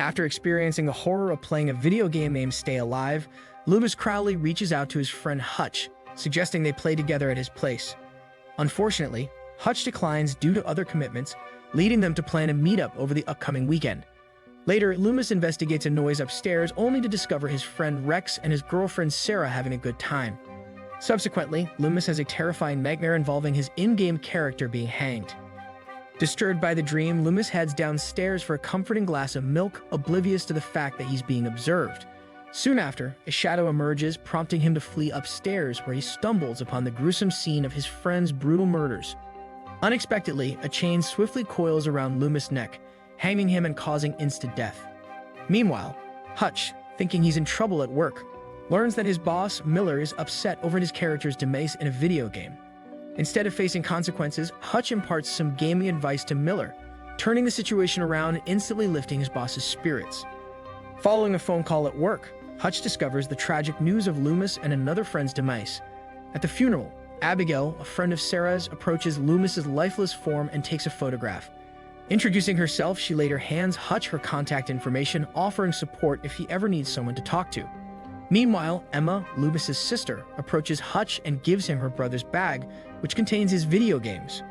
After experiencing the horror of playing a video game named Stay Alive, Loomis Crowley reaches out to his friend Hutch, suggesting they play together at his place. Unfortunately, Hutch declines due to other commitments, leading them to plan a meetup over the upcoming weekend. Later, Loomis investigates a noise upstairs only to discover his friend Rex and his girlfriend Sarah having a good time. Subsequently, Loomis has a terrifying nightmare involving his in-game character being hanged. Disturbed by the dream, Loomis heads downstairs for a comforting glass of milk, oblivious to the fact that he's being observed. Soon after, a shadow emerges, prompting him to flee upstairs, where he stumbles upon the gruesome scene of his friend's brutal murders. Unexpectedly, a chain swiftly coils around Loomis' neck, hanging him and causing instant death. Meanwhile, Hutch, thinking he's in trouble at work, learns that his boss, Miller, is upset over his character's demise in a video game. Instead of facing consequences, Hutch imparts some gaming advice to Miller, turning the situation around and instantly lifting his boss's spirits. Following a phone call at work, Hutch discovers the tragic news of Loomis and another friend's demise. At the funeral, Abigail, a friend of Sarah's, approaches Loomis's lifeless form and takes a photograph. Introducing herself, she later hands Hutch her contact information, offering support if he ever needs someone to talk to. Meanwhile, Emma, Loomis's sister, approaches Hutch and gives him her brother's bag, which contains his video games.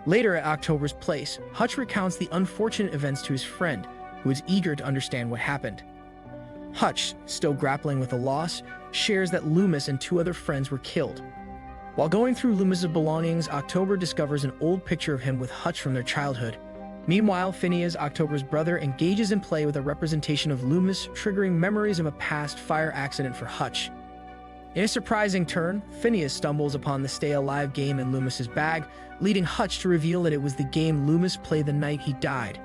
Later at October's place, Hutch recounts the unfortunate events to his friend, who is eager to understand what happened. Hutch, still grappling with the loss, shares that Loomis and two other friends were killed. While going through Loomis's belongings, October discovers an old picture of him with Hutch from their childhood. Meanwhile, Phineas, October's brother, engages in play with a representation of Loomis, triggering memories of a past fire accident for Hutch. In a surprising turn, Phineas stumbles upon the Stay Alive game in Loomis's bag, leading Hutch to reveal that it was the game Loomis played the night he died.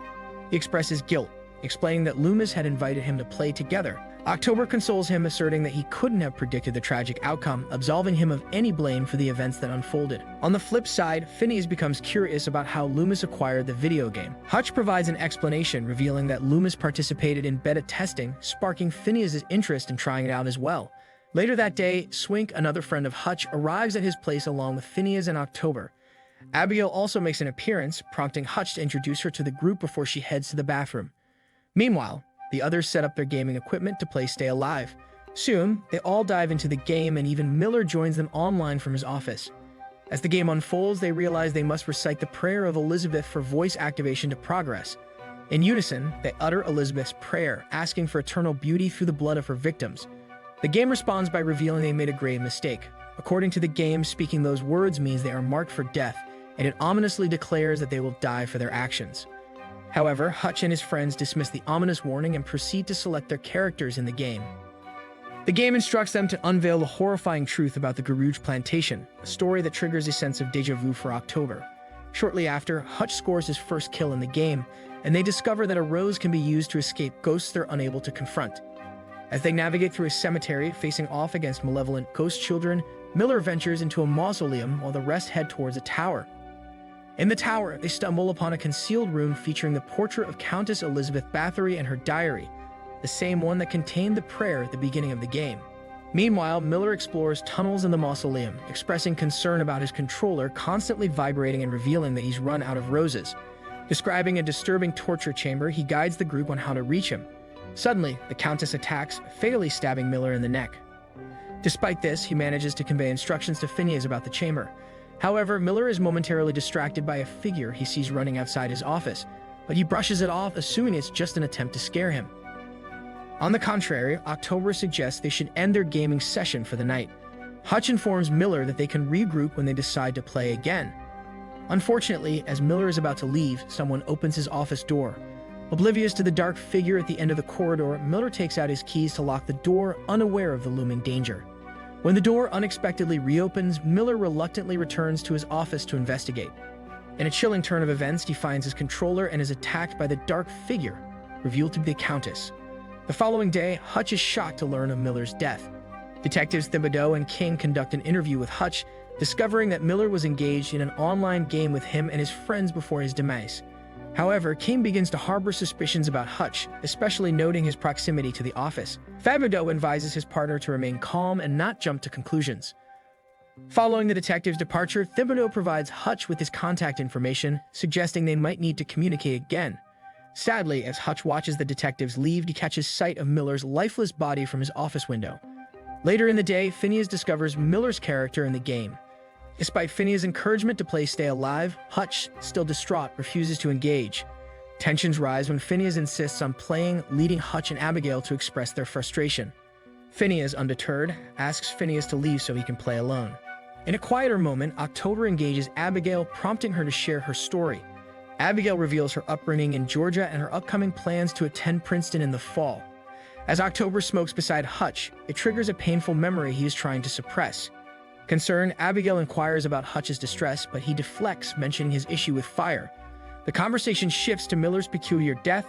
He expresses guilt, explaining that Loomis had invited him to play together. October consoles him, asserting that he couldn't have predicted the tragic outcome, absolving him of any blame for the events that unfolded. On the flip side, Phineas becomes curious about how Loomis acquired the video game. Hutch provides an explanation, revealing that Loomis participated in beta testing, sparking Phineas's interest in trying it out as well. Later that day, Swink, another friend of Hutch, arrives at his place along with Phineas and October. Abigail also makes an appearance, prompting Hutch to introduce her to the group before she heads to the bathroom. Meanwhile, the others set up their gaming equipment to play Stay Alive. Soon, they all dive into the game, and even Miller joins them online from his office. As the game unfolds, they realize they must recite the prayer of Elizabeth for voice activation to progress. In unison, they utter Elizabeth's prayer, asking for eternal beauty through the blood of her victims. The game responds by revealing they made a grave mistake. According to the game, speaking those words means they are marked for death, and it ominously declares that they will die for their actions. However, Hutch and his friends dismiss the ominous warning and proceed to select their characters in the game. The game instructs them to unveil the horrifying truth about the Garouge Plantation, a story that triggers a sense of déjà vu for October. Shortly after, Hutch scores his first kill in the game, and they discover that a rose can be used to escape ghosts they're unable to confront. As they navigate through a cemetery facing off against malevolent ghost children, Miller ventures into a mausoleum while the rest head towards a tower. In the tower, they stumble upon a concealed room featuring the portrait of Countess Elizabeth Bathory and her diary, the same one that contained the prayer at the beginning of the game. Meanwhile, Miller explores tunnels in the mausoleum, expressing concern about his controller constantly vibrating and revealing that he's run out of roses. Describing a disturbing torture chamber, he guides the group on how to reach him. Suddenly, the Countess attacks, fatally stabbing Miller in the neck. Despite this, he manages to convey instructions to Phineas about the chamber. However, Miller is momentarily distracted by a figure he sees running outside his office, but he brushes it off, assuming it's just an attempt to scare him. On the contrary, October suggests they should end their gaming session for the night. Hutch informs Miller that they can regroup when they decide to play again. Unfortunately, as Miller is about to leave, someone opens his office door. Oblivious to the dark figure at the end of the corridor, Miller takes out his keys to lock the door, unaware of the looming danger. When the door unexpectedly reopens, Miller reluctantly returns to his office to investigate. In a chilling turn of events, he finds his controller and is attacked by the dark figure, revealed to be the Countess. The following day, Hutch is shocked to learn of Miller's death. Detectives Thibodeau and King conduct an interview with Hutch, discovering that Miller was engaged in an online game with him and his friends before his demise. However, King begins to harbor suspicions about Hutch, especially noting his proximity to the office. Thibodeau advises his partner to remain calm and not jump to conclusions. Following the detective's departure, Thibodeau provides Hutch with his contact information, suggesting they might need to communicate again. Sadly, as Hutch watches the detectives leave, he catches sight of Miller's lifeless body from his office window. Later in the day, Phineas discovers Miller's character in the game. Despite Phineas' encouragement to play Stay Alive, Hutch, still distraught, refuses to engage. Tensions rise when Phineas insists on playing, leading Hutch and Abigail to express their frustration. Phineas, undeterred, asks Phineas to leave so he can play alone. In a quieter moment, October engages Abigail, prompting her to share her story. Abigail reveals her upbringing in Georgia and her upcoming plans to attend Princeton in the fall. As October smokes beside Hutch, it triggers a painful memory he is trying to suppress. Concerned, Abigail inquires about Hutch's distress, but he deflects, mentioning his issue with fire. The conversation shifts to Miller's peculiar death.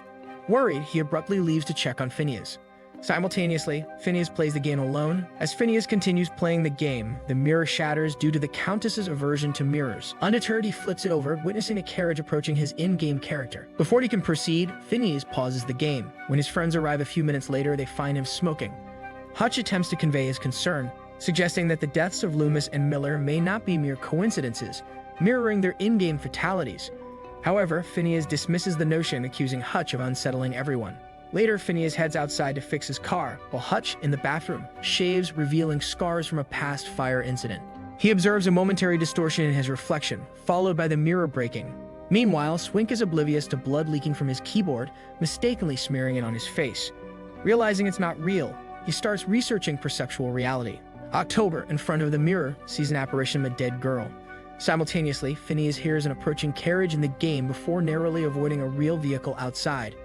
Worried, he abruptly leaves to check on Phineas. Simultaneously, Phineas plays the game alone. As Phineas continues playing the game, the mirror shatters due to the Countess's aversion to mirrors. Undeterred, he flips it over, witnessing a carriage approaching his in-game character. Before he can proceed, Phineas pauses the game. When his friends arrive a few minutes later, they find him smoking. Hutch attempts to convey his concern, suggesting that the deaths of Loomis and Miller may not be mere coincidences, mirroring their in-game fatalities. However, Phineas dismisses the notion, accusing Hutch of unsettling everyone. Later, Phineas heads outside to fix his car, while Hutch, in the bathroom, shaves, revealing scars from a past fire incident. He observes a momentary distortion in his reflection, followed by the mirror breaking. Meanwhile, Swink is oblivious to blood leaking from his keyboard, mistakenly smearing it on his face. Realizing it's not real, he starts researching perceptual reality. October, in front of the mirror, sees an apparition of a dead girl. Simultaneously, Phineas hears an approaching carriage in the game before narrowly avoiding a real vehicle outside.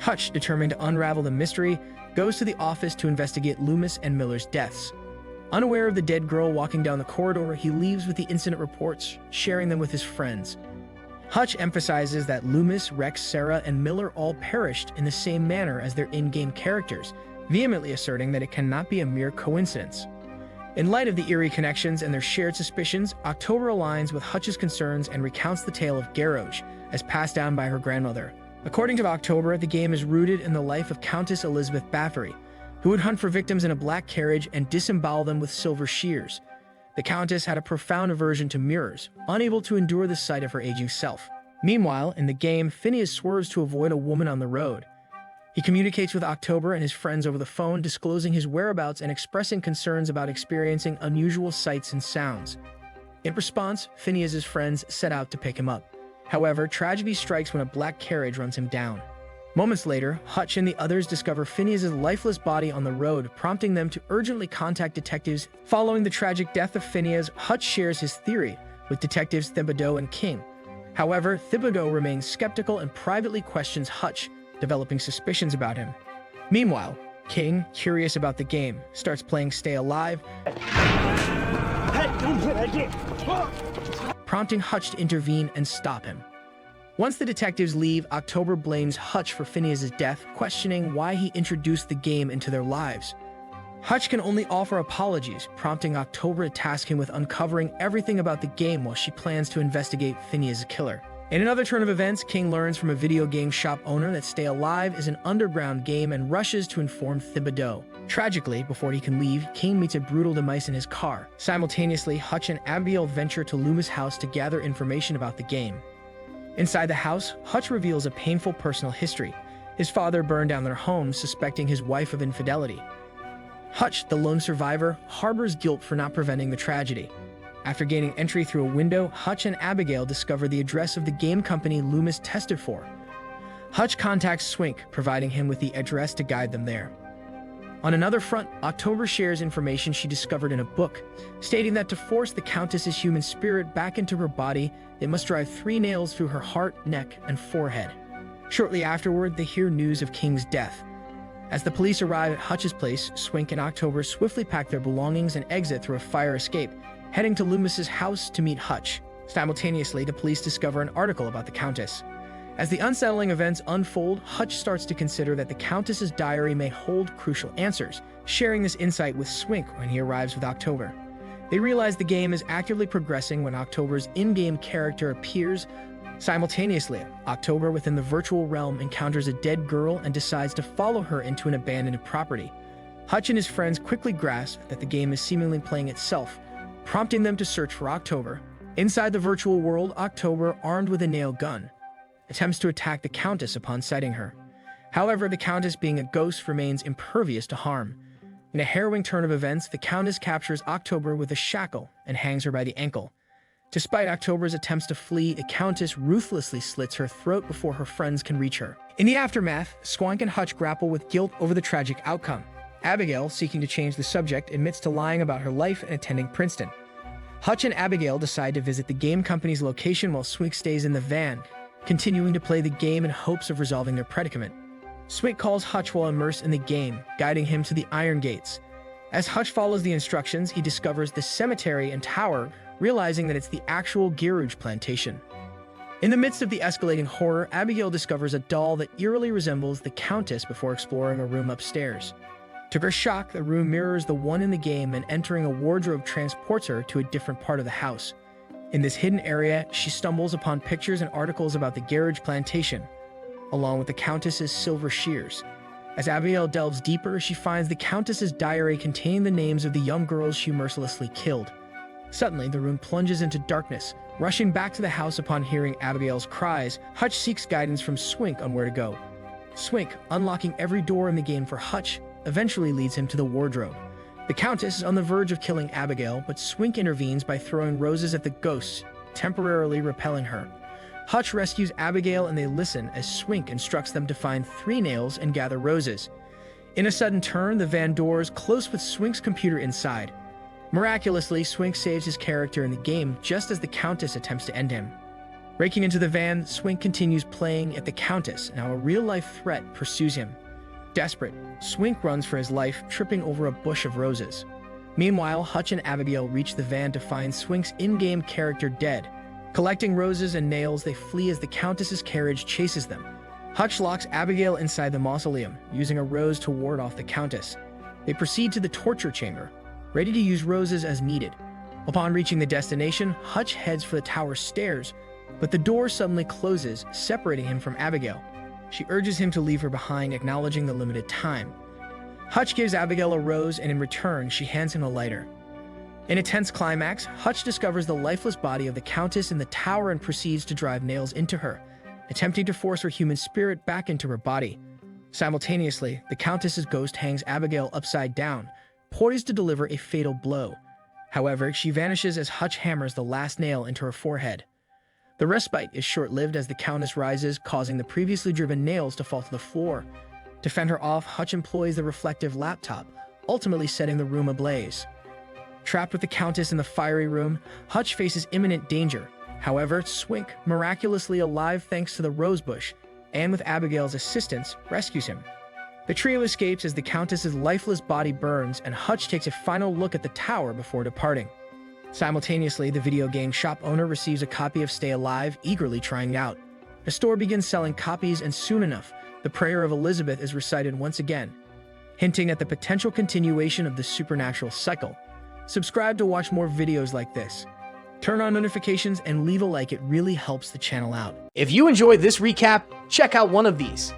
Hutch, determined to unravel the mystery, goes to the office to investigate Loomis and Miller's deaths. Unaware of the dead girl walking down the corridor, he leaves with the incident reports, sharing them with his friends. Hutch emphasizes that Loomis, Rex, Sarah, and Miller all perished in the same manner as their in-game characters, vehemently asserting that it cannot be a mere coincidence. In light of the eerie connections and their shared suspicions, October aligns with Hutch's concerns and recounts the tale of Garrosh, as passed down by her grandmother. According to October, the game is rooted in the life of Countess Elizabeth Bathory, who would hunt for victims in a black carriage and disembowel them with silver shears. The Countess had a profound aversion to mirrors, unable to endure the sight of her aging self. Meanwhile, in the game, Phineas swerves to avoid a woman on the road. He communicates with October and his friends over the phone, disclosing his whereabouts and expressing concerns about experiencing unusual sights and sounds. In response, Phineas's friends set out to pick him up. However, tragedy strikes when a black carriage runs him down. Moments later, Hutch and the others discover Phineas's lifeless body on the road, prompting them to urgently contact detectives. Following the tragic death of Phineas, Hutch shares his theory with detectives Thibodeau and King. However, Thibodeau remains skeptical and privately questions Hutch, developing suspicions about him. Meanwhile, King, curious about the game, starts playing Stay Alive, prompting Hutch to intervene and stop him. Once the detectives leave, October blames Hutch for Phineas's death, questioning why he introduced the game into their lives. Hutch can only offer apologies, prompting October to task him with uncovering everything about the game while she plans to investigate Phineas's killer. In another turn of events, King learns from a video game shop owner that Stay Alive is an underground game and rushes to inform Thibodeau. Tragically, before he can leave, King meets a brutal demise in his car. Simultaneously, Hutch and Abigail venture to Loomis' house to gather information about the game. Inside the house, Hutch reveals a painful personal history. His father burned down their home, suspecting his wife of infidelity. Hutch, the lone survivor, harbors guilt for not preventing the tragedy. After gaining entry through a window, Hutch and Abigail discover the address of the game company Loomis tested for. Hutch contacts Swink, providing him with the address to guide them there. On another front, October shares information she discovered in a book, stating that to force the Countess's human spirit back into her body, they must drive 3 nails through her heart, neck, and forehead. Shortly afterward, they hear news of King's death. As the police arrive at Hutch's place, Swink and October swiftly pack their belongings and exit through a fire escape, heading to Loomis's house to meet Hutch. Simultaneously, the police discover an article about the Countess. As the unsettling events unfold, Hutch starts to consider that the Countess's diary may hold crucial answers, sharing this insight with Swink when he arrives with October. They realize the game is actively progressing when October's in-game character appears. Simultaneously, October within the virtual realm encounters a dead girl and decides to follow her into an abandoned property. Hutch and his friends quickly grasp that the game is seemingly playing itself, prompting them to search for October. Inside the virtual world, October, armed with a nail gun, attempts to attack the Countess upon sighting her. However, the Countess, being a ghost, remains impervious to harm. In a harrowing turn of events, the Countess captures October with a shackle and hangs her by the ankle. Despite October's attempts to flee, the Countess ruthlessly slits her throat before her friends can reach her. In the aftermath, Swank and Hutch grapple with guilt over the tragic outcome. Abigail, seeking to change the subject, admits to lying about her life and attending Princeton. Hutch and Abigail decide to visit the game company's location while Swink stays in the van, continuing to play the game in hopes of resolving their predicament. Swink calls Hutch while immersed in the game, guiding him to the Iron Gates. As Hutch follows the instructions, he discovers the cemetery and tower, realizing that it's the actual Geruge plantation. In the midst of the escalating horror, Abigail discovers a doll that eerily resembles the Countess before exploring a room upstairs. To her shock, the room mirrors the one in the game, and entering a wardrobe transports her to a different part of the house. In this hidden area, she stumbles upon pictures and articles about the Geruge plantation, along with the Countess's silver shears. As Abigail delves deeper, she finds the Countess's diary containing the names of the young girls she mercilessly killed. Suddenly, the room plunges into darkness. Rushing back to the house upon hearing Abigail's cries, Hutch seeks guidance from Swink on where to go. Swink, unlocking every door in the game for Hutch, eventually leads him to the wardrobe. The Countess is on the verge of killing Abigail, but Swink intervenes by throwing roses at the ghosts, temporarily repelling her. Hutch rescues Abigail and they listen as Swink instructs them to find 3 nails and gather roses. In a sudden turn, the van doors close with Swink's computer inside. Miraculously, Swink saves his character in the game just as the Countess attempts to end him. Breaking into the van, Swink continues playing at the Countess, now a real-life threat pursues him. Desperate, Swink runs for his life, tripping over a bush of roses. Meanwhile, Hutch and Abigail reach the van to find Swink's in-game character dead. Collecting roses and nails, they flee as the Countess's carriage chases them. Hutch locks Abigail inside the mausoleum, using a rose to ward off the Countess. They proceed to the torture chamber, ready to use roses as needed. Upon reaching the destination, Hutch heads for the tower stairs, but the door suddenly closes, separating him from Abigail. She urges him to leave her behind, acknowledging the limited time. Hutch gives Abigail a rose, and in return, she hands him a lighter. In a tense climax, Hutch discovers the lifeless body of the Countess in the tower and proceeds to drive nails into her, attempting to force her human spirit back into her body. Simultaneously, the Countess's ghost hangs Abigail upside down, poised to deliver a fatal blow. However, she vanishes as Hutch hammers the last nail into her forehead. The respite is short-lived as the Countess rises, causing the previously driven nails to fall to the floor. To fend her off, Hutch employs the reflective laptop, ultimately setting the room ablaze. Trapped with the Countess in the fiery room, Hutch faces imminent danger. However, Swink, miraculously alive thanks to the rosebush, and with Abigail's assistance, rescues him. The trio escapes as the Countess's lifeless body burns, and Hutch takes a final look at the tower before departing. Simultaneously, the video game shop owner receives a copy of Stay Alive, eagerly trying it out. The store begins selling copies, and soon enough, the prayer of Elizabeth is recited once again, hinting at the potential continuation of the supernatural cycle. Subscribe to watch more videos like this. Turn on notifications and leave a like, it really helps the channel out. If you enjoyed this recap, check out one of these.